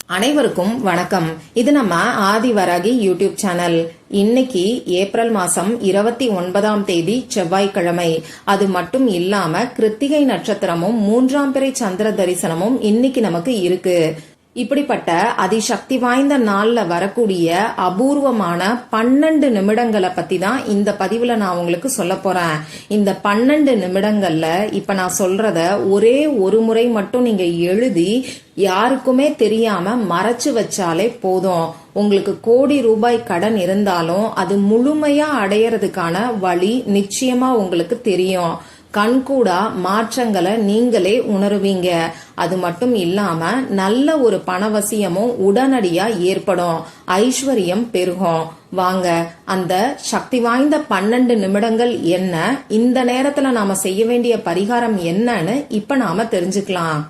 அனைவருக்கும் வணக்கம். இது நம்ம ஆதிவராகி யூடியூப் சேனல். இன்னைக்கு ஏப்ரல் மாசம் 29ஆம் தேதி செவ்வாய்க்கிழமை. அது மட்டும் இல்லாம கிருத்திகை நட்சத்திரமும் 3ஆம் பிறை சந்திர தரிசனமும் இன்னைக்கு நமக்கு இருக்கு. இப்படிப்பட்ட அதிசக்தி வாய்ந்த நாள்ல வரக்கூடிய அபூர்வமான 12 நிமிடங்களை பத்தி தான் இந்த பதிவுல நான் உங்களுக்கு சொல்ல போறேன். இந்த 12 நிமிடங்கள்ல இப்ப நான் சொல்றத ஒரே ஒரு முறை மட்டும் நீங்க எழுதி யாருக்குமே தெரியாம மறைச்சு வச்சாலே போதும். உங்களுக்கு கோடி ரூபாய் கடன் இருந்தாலும் அது முழுமையா அடையறதுக்கான வழி நிச்சயமா உங்களுக்கு தெரியும். கண்கூடா மாற்றங்களை நீங்களே உணருவீங்க. அது மட்டும் இல்லாம நல்ல ஒரு பணவசியமும் உடனடியா ஏற்படும். ஐஸ்வர்யம் பெருகும். வாங்க, அந்த சக்தி வாய்ந்த 12 நிமிடங்கள் என்ன, இந்த நேரத்துல நாம செய்ய வேண்டிய பரிகாரம் என்னன்னு இப்ப நாம தெரிஞ்சுக்கலாம்.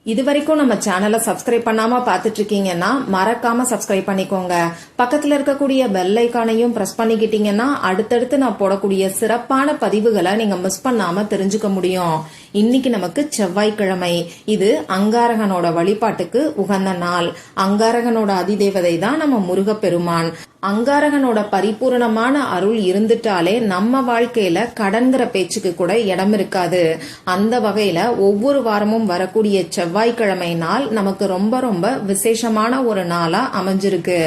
இதுவரைக்கும் நம்ம சேனலை சப்ஸ்கிரைப் பண்ணாம பாத்துட்டு இருக்கீங்கன்னா மறக்காம சப்ஸ்கிரைப் பண்ணிக்கோங்க. பக்கத்துல இருக்கக்கூடிய பெல் ஐக்கானையும் பிரஸ் பண்ணிக்கிட்டீங்கன்னா அடுத்தடுத்து நான் போடக்கூடிய சிறப்பான பதிவுகளை நீங்க மிஸ் பண்ணாம தெரிஞ்சுக்க முடியும். இன்னைக்கு நமக்கு செவ்வாய்க்கிழமை. இது அங்காரகனோட வழிபாட்டுக்கு உகந்த நாள். அங்காரகனோட அதிதேவதை தான் நம்ம முருகப்பெருமான். அங்காரகனோட பரிபூர்ணமான அருள் இருந்துட்டாலே நம்ம வாழ்க்கையில கடன்கிற பேச்சுக்கு கூட இடம் இருக்காது. அந்த வகையில ஒவ்வொரு வாரமும் வரக்கூடிய செவ்வாய்க்கிழமை நாள் நமக்கு ரொம்ப ரொம்ப விசேஷமான ஒரு நாளா அமைஞ்சிருக்கு.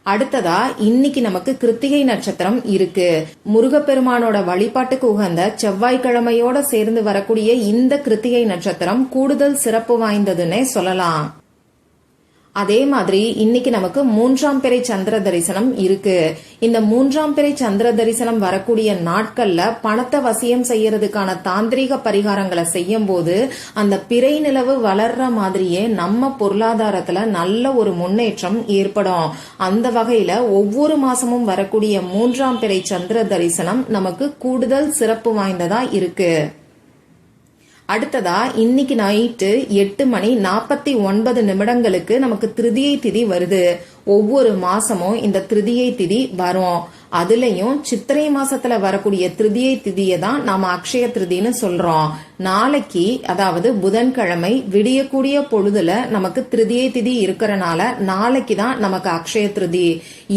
அடுத்ததா இன்னைக்கு நமக்கு கிருத்திகை நட்சத்திரம் இருக்கு. முருகப்பெருமானோட வழிபாட்டுக்கு உகந்த செவ்வாய்க்கிழமையோட சேர்ந்து வரக்கூடிய இந்த கிருத்திகை நட்சத்திரம் கூடுதல் சிறப்பு வாய்ந்ததுன்னே சொல்லலாம். அதே மாதிரி இன்னைக்கு நமக்கு 3ஆம் பிறை சந்திர தரிசனம் இருக்கு. இந்த 3ஆம் பிறை சந்திர தரிசனம் வரக்கூடிய நாட்கள்ல பணத்தை வசியம் செய்யறதுக்கான தாந்திரிக பரிகாரங்களை செய்யும் போது அந்த பிறை நிலவு வளர்ற மாதிரியே நம்ம பொருளாதாரத்துல நல்ல ஒரு முன்னேற்றம் ஏற்படும். அந்த வகையில ஒவ்வொரு மாசமும் வரக்கூடிய 3ஆம் பிறை சந்திர தரிசனம் நமக்கு கூடுதல் சிறப்பு வாய்ந்ததா இருக்கு. அடுத்ததா இன்னைக்கு நைட்டு 8:49 நமக்கு திருதியை திதி வருது. ஒவ்வொரு மாசமும் இந்த திருதியை திதி வரும். அதுலயும் சித்திரை மாசத்துல வரக்கூடிய திருதியை திதியை தான் நாம அக்ஷய திருதின்னு சொல்றோம். நாளைக்கு, அதாவது புதன்கிழமை விடியக்கூடிய பொழுதுல நமக்கு திருதியை திதி இருக்கிறனால நாளைக்கு தான் நமக்கு அக்ஷய திருதி.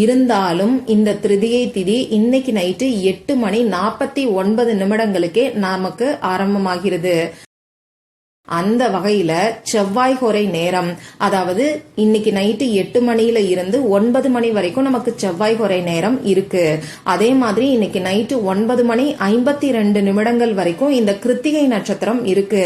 இருந்தாலும் இந்த திருதியை திதி இன்னைக்கு நைட்டு 8:49 நமக்கு ஆரம்பமாகிறது. அந்த வகையில செவ்வாய் ஹோரை நேரம், அதாவது இன்னைக்கு நைட்டு 8 மணியில இருந்து 9 மணி வரைக்கும் நமக்கு செவ்வாய் ஹோரை நேரம் இருக்கு. அதே மாதிரி இன்னைக்கு நைட்டு 9:52 வரைக்கும் இந்த கிருத்திகை நட்சத்திரம் இருக்கு.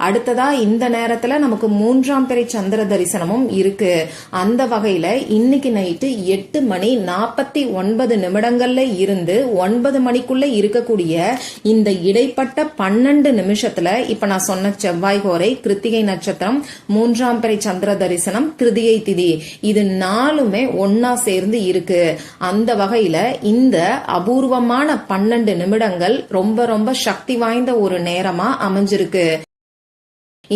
அடுத்ததா இந்த நேரத்துல நமக்கு 3ஆம் பிறை சந்திர தரிசனமும் இருக்கு. அந்த வகையில இன்னைக்கு நைட்டு 8:49 இருந்து 9 மணிக்குள்ள இருக்கக்கூடிய இந்த இடைப்பட்ட 12 நிமிஷத்துல இப்ப நான் சொன்ன செவ்வாய் கிருத்திகை நட்சத்திரம், 3ஆம் பிறை சந்திர தரிசனம், திருதியை திதி, இது நாலுமே ஒன்னா சேர்ந்து இருக்கு. அந்த வகையில இந்த அபூர்வமான 12 நிமிடங்கள் ரொம்ப ரொம்ப சக்தி வாய்ந்த ஒரு நேரமா அமைஞ்சிருக்கு.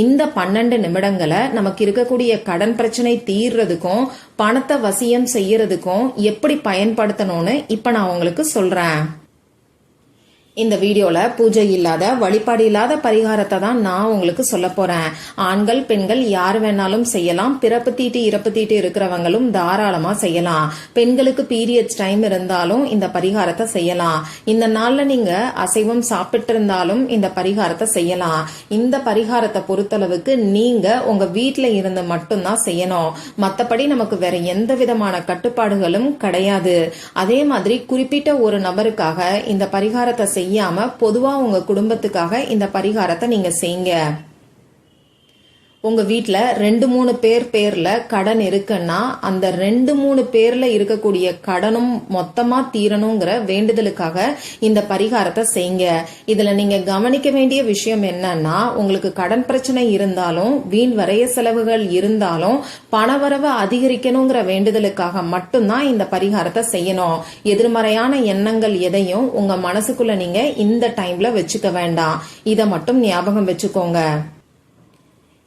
இந்த 12 நிமிடங்களை நமக்கு இருக்கக்கூடிய கடன் பிரச்சனை தீர்றதுக்கும் பணத்தை வசியம் செய்யறதுக்கும் எப்படி பயன்படுத்தணும்னு இப்ப நான் உங்களுக்கு சொல்றேன். இந்த வீடியோல பூஜை இல்லாத, வழிபாடு இல்லாத பரிகாரத்தை தான் நான் உங்களுக்கு சொல்ல போறேன். ஆண்கள் பெண்கள் யார் வேணாலும் செய்யலாம். பிறப்பு தீட்டு இறப்பு தீட்டு இருக்கிறவங்களும் தாராளமா செய்யலாம். பெண்களுக்கு பீரியட்ஸ் டைம் இருந்தாலும் இந்த பரிகாரத்தை செய்யலாம். இந்த நாள்ல நீங்க அசைவம் சாப்பிட்டு இருந்தாலும் இந்த பரிகாரத்தை செய்யலாம். இந்த பரிகாரத்தை பொறுத்தளவுக்கு நீங்க உங்க வீட்டுல இருந்து மட்டும்தான் செய்யணும். மத்தபடி நமக்கு வேற எந்த விதமான கட்டுப்பாடுகளும் கிடையாது. அதே மாதிரி குறிப்பிட்ட ஒரு நபருக்காக இந்த பரிகாரத்தை செய்யாம பொதுவா உங்க குடும்பத்துக்காக இந்த பரிகாரத்தை நீங்க செய்யுங்க. உங்க வீட்டுல 2-3 பேர்ல கடன் இருக்குன்னா அந்த 2-3 பேர்ல இருக்கக்கூடிய கடனும் மொத்தமா தீரணுங்கிற வேண்டுதலுக்காக இந்த பரிகாரத்தை செய்யுங்க. இதுல நீங்க கவனிக்க வேண்டிய விஷயம் என்னன்னா, உங்களுக்கு கடன் பிரச்சனை இருந்தாலும், வீண் வரைய செலவுகள் இருந்தாலும், பணவரவு அதிகரிக்கணுங்கிற வேண்டுதலுக்காக மட்டும்தான் இந்த பரிகாரத்தை செய்யணும். எதிர்மறையான எண்ணங்கள் எதையும் உங்க மனசுக்குள்ள நீங்க இந்த டைம்ல வச்சுக்க வேண்டாம். இத மட்டும் ஞாபகம் வச்சுக்கோங்க.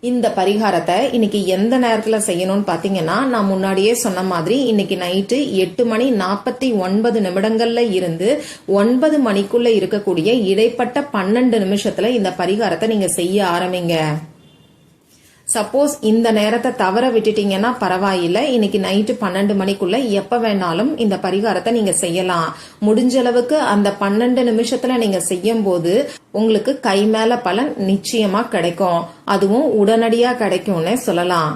இந்த பரிகாரத்தை இன்னைக்கு எந்த நேரத்துல செய்யணும்னு பாத்தீங்கன்னா, நான் முன்னாடியே சொன்ன மாதிரி இன்னைக்கு நைட்டு 8:49 இருந்து 9 மணிக்குள்ள இருக்கக்கூடிய இடைப்பட்ட 12 நிமிஷத்துல இந்த பரிகாரத்தை நீங்க செய்ய ஆரம்பிங்க. சப்போஸ் இந்த நேரத்தை தவற விட்டுட்டீங்கன்னா பரவாயில்ல, இன்னைக்கு நைட்டு 12 மணிக்குள்ள எப்ப வேணாலும் இந்த பரிகாரத்தை நீங்க செய்யலாம். முடிஞ்ச அளவுக்கு அந்த 12 நிமிஷத்துல நீங்க செய்யும் போது உங்களுக்கு கை மேல பலன் நிச்சயமா கிடைக்கும். அதுவும் உடனடியா கிடைக்கும்னே சொல்லலாம்.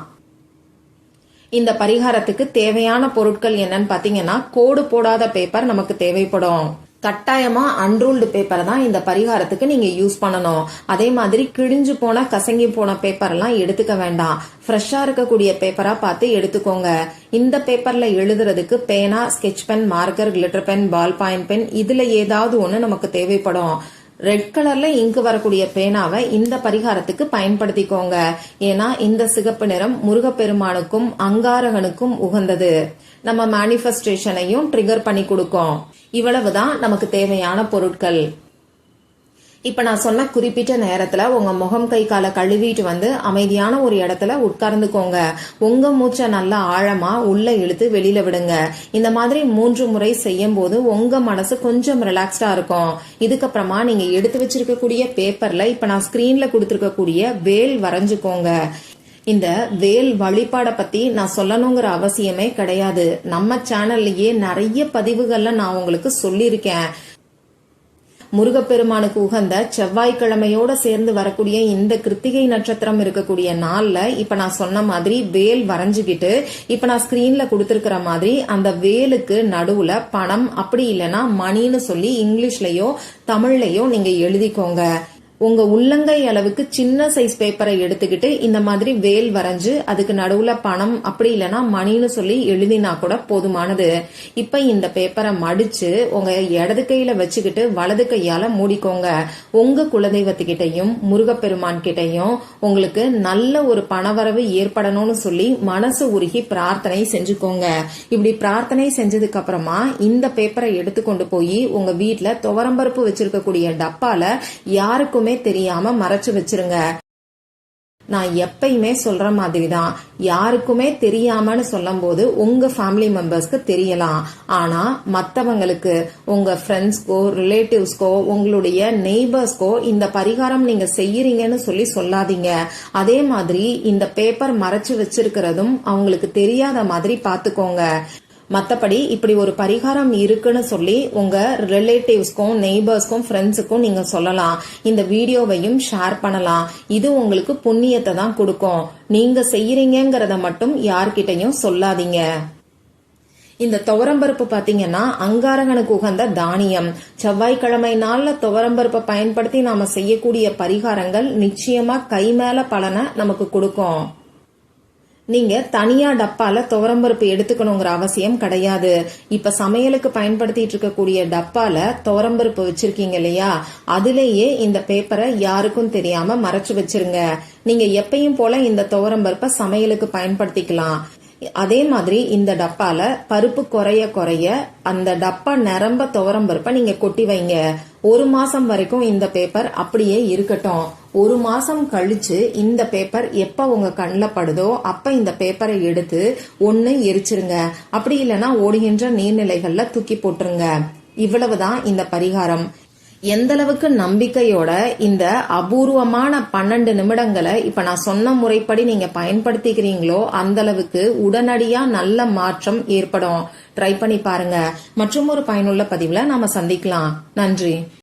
இந்த பரிகாரத்துக்கு தேவையான பொருட்கள் என்னன்னு பாத்தீங்கன்னா, கோடு போடாத பேப்பர் நமக்கு தேவைப்படும். கட்டாயமா அன்ரூல்டு பேப்பர் தான் இந்த பரிகாரத்துக்கு நீங்க யூஸ் பண்ணணும். அதே மாதிரி கிழிஞ்சு போன கசங்கி போன பேப்பர் எல்லாம் எடுத்துக்க வேண்டாம். ஃப்ரெஷ்ஷா இருக்கக்கூடிய பேப்பரா பார்த்து எடுத்துக்கோங்க. இந்த பேப்பர்ல எழுதுறதுக்கு பேனா, sketch pen, marker, glitter pen, ball point pen இதுல ஏதாவது ஒண்ணு நமக்கு தேவைப்படும். ரெட் கலர்ல இங்கு வரக்கூடிய பேனாவை இந்த பரிகாரத்துக்கு பயன்படுத்திக்கோங்க. ஏன்னா இந்த சிகப்பு நிறம் முருகப்பெருமானுக்கும் அங்காரகனுக்கும் உகந்தது. நம்ம மேனிஃபெஸ்டேஷனையும் ட்ரிகர் பண்ணி கொடுக்கும். இவ்வளவுதான் நமக்கு தேவையான பொருட்கள். இப்ப நான் சொன்ன குறிப்பிட்ட நேரத்துல உங்க முகம் கை காலை கழுவிட்டு வந்து அமைதியான ஒரு இடத்துல உட்கார்ந்துக்கோங்க. உங்க மூச்சை நல்லா ஆழமா உள்ள இழுத்து வெளியில விடுங்க. இந்த மாதிரி 3 முறை செய்யும் போது உங்க மனசு கொஞ்சம் ரிலாக்ஸ்டா இருக்கும். இதுக்கப்புறமா நீங்க எடுத்து வச்சிருக்கக்கூடிய பேப்பர்ல இப்ப நான் ஸ்கிரீன்ல கொடுத்திருக்கக்கூடிய வேல் வரைஞ்சுக்கோங்க. இந்த வேல் வழிபாட பத்தி நான் சொல்லணுங்கிற அவசியமே கிடையாது. நம்ம சேனல்லயே நிறைய பதிவுகள்ல நான் உங்களுக்கு சொல்லியிருக்கேன். முருகப்பெருமானுக்கு உகந்த செவ்வாய்க்கிழமையோட சேர்ந்து வரக்கூடிய இந்த கிருத்திகை நட்சத்திரம் இருக்கக்கூடிய நாள்ல இப்ப நான் சொன்ன மாதிரி வேல் வரைஞ்சுக்கிட்டு இப்ப நான் ஸ்கிரீன்ல கொடுத்திருக்கிற மாதிரி அந்த வேலுக்கு நடுவுல பணம் அப்படி இல்லைன்னா மணின்னு சொல்லி இங்கிலீஷ்லயோ தமிழ்லயோ நீங்க எழுதிக்கோங்க. உங்க உள்ளங்கை அளவுக்கு சின்ன சைஸ் பேப்பரை எடுத்துக்கிட்டு இந்த மாதிரி வேல் வரைஞ்சு அதுக்கு நடுவுல பணம் அப்படி இல்லைன்னா மணின்னு சொல்லி எழுதினா கூட போதுமானது. இப்ப இந்த பேப்பரை மடிச்சு உங்க இடது கையில வச்சுக்கிட்டு வலது கையால மூடிக்கோங்க. உங்க குலதெய்வத்துக்கிட்டையும் முருகப்பெருமான் கிட்டையும் உங்களுக்கு நல்ல ஒரு பணவரவு ஏற்படணும்னு சொல்லி மனசு உருகி பிரார்த்தனை செஞ்சுக்கோங்க. இப்படி பிரார்த்தனை செஞ்சதுக்கு அப்புறமா இந்த பேப்பரை எடுத்துக்கொண்டு போய் உங்க வீட்டுல துவரம்பருப்பு வச்சிருக்கக்கூடிய டப்பால யாருக்குமே தெரியாம மறைச்சு வச்சிருங்க. நான் எப்பயுமே சொல்ற மாதிரி தான், யாருக்குமே தெரியாமன்னு சொல்லும் போது உங்க ஃபேமிலி மெம்பர்ஸ்க்கு தெரியலாம். ஆனா மத்தவங்களுக்கு, உங்க ஃப்ரெண்ட்ஸ்க்கோ ரிலேட்டிவ்ஸ்க்கோ உங்களுடைய நெய்பர்ஸ்க்கோ இந்த பரிகாரம் நீங்க செய்யறீங்கன்னு சொல்லி சொல்லாதீங்க. அதே மாதிரி இந்த பேப்பர் மறைச்சு வச்சிருக்கிறதும் அவங்களுக்கு தெரியாத மாதிரி பாத்துக்கோங்க. மத்தபடி இப்படி ஒரு பரிகாரம் இருக்குன்னு சொல்லி உங்க ரிலேட்டிவ்ஸ்க்கும் நெய்பர்ஸ்க்கும் ஃப்ரெண்ட்ஸுக்கும் நீங்க சொல்லலாம். இந்த வீடியோவையும் ஷேர் பண்ணலாம். இது உங்களுக்கு புண்ணியத்தை தான் கொடுக்கும். நீங்க செய்யறீங்கிறத மட்டும் யார்கிட்டையும் சொல்லாதீங்க. இந்த துவரம்பருப்பு பாத்தீங்கன்னா அங்காரகனுக்கு உகந்த தானியம். செவ்வாய்க்கிழமை நாள்ல துவரம்பருப்பை பயன்படுத்தி நாம செய்யக்கூடிய பரிகாரங்கள் நிச்சயமா கை மேல பலனை நமக்கு கொடுக்கும். நீங்க தனியா டப்பால துவரம்பருப்பு எடுத்துக்கணுங்கிற அவசியம் கிடையாது. இப்ப சமையலுக்கு பயன்படுத்திட்டு இருக்கக்கூடிய டப்பால துவரம்பருப்பு வச்சிருக்கீங்க இல்லையா, அதுலேயே இந்த பேப்பரை யாருக்கும் தெரியாம மறைச்சு வச்சிருங்க. நீங்க எப்பயும் போல இந்த துவரம்பருப்பை சமையலுக்கு பயன்படுத்திக்கலாம். அதே மாதிரி இந்த டப்பால பருப்பு குறைய குறைய அந்த டப்பா நிரம்ப துவரம்பருப்பை நீங்க கொட்டி வைங்க. 1 மாசம் வரைக்கும் இந்த பேப்பர் அப்படியே இருக்கட்டும். 1 மாசம் கழிச்சு இந்த பேப்பர் எப்ப உங்க கண்ணில் படுதோ அப்ப இந்த பேப்பரை எடுத்து ஒண்ணு எரிச்சிருங்க. அப்படி இல்லைன்னா ஓடுகின்ற நீர்நிலைகள்ல தூக்கி போட்டுருங்க. இவ்வளவுதான் இந்த பரிகாரம். எந்த அளவுக்கு நம்பிக்கையோட இந்த அபூர்வமான 12 நிமிடங்களை இப்ப நான் சொன்ன முறைப்படி நீங்க பயன்படுத்திக்கிறீங்களோ அந்த அளவுக்கு உடனடியா நல்ல மாற்றம் ஏற்படும். ட்ரை பண்ணி பாருங்க. மற்றும் ஒரு பயனுள்ள பதிவுல நாம சந்திக்கலாம். நன்றி.